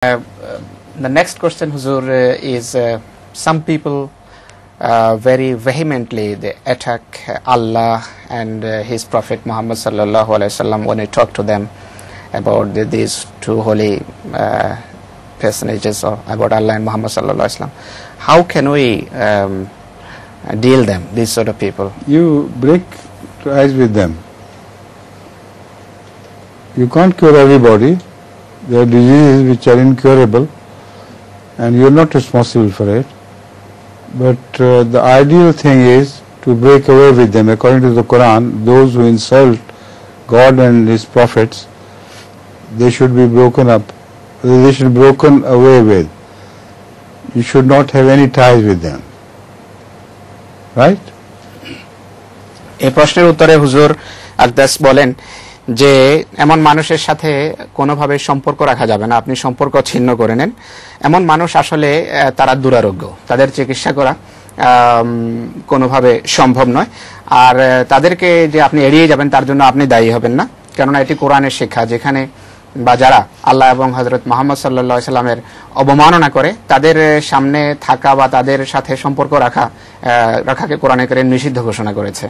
The next question, Huzur, is some people very vehemently they attack Allah and His Prophet Muhammad sallallahu alaihi wasallam when we talk to them about these two holy personages or about Allah and Muhammad sallallahu alaihi wasallam. How can we deal them, these sort of people? You break ties with them. You can't cure everybody. There are diseases which are incurable and you are not responsible for it. But the ideal thing is to break away with them. According to the Quran, those who insult God and His prophets, they should be broken up. They should be broken away with. You should not have any ties with them. Right? এই প্রশ্নের উত্তরে হুজুর আকদাস বলেন যে এমন মানুষের সাথে কোনোভাবে সম্পর্ক রাখা যাবে না, আপনি সম্পর্ক ছিন্ন করে নেন। এমন মানুষ আসলে তারা দুরারোগ্য, তাদের চিকিৎসা করা কোনোভাবে সম্ভব নয়। আর তাদেরকে যে আপনি এড়িয়ে যাবেন তার জন্য আপনি দায়ী হবেন না, কেননা এটি কোরআনের শিক্ষা, যেখানে বা যারা আল্লাহ এবং হযরত মুহাম্মদ সাল্লাল্লাহু আলাইহি সাল্লামের অবমাননা করে তাদের সামনে থাকা বা তাদের সাথে সম্পর্ক রাখাকে কোরআনে কারীম নিষিদ্ধ ঘোষণা করেছে।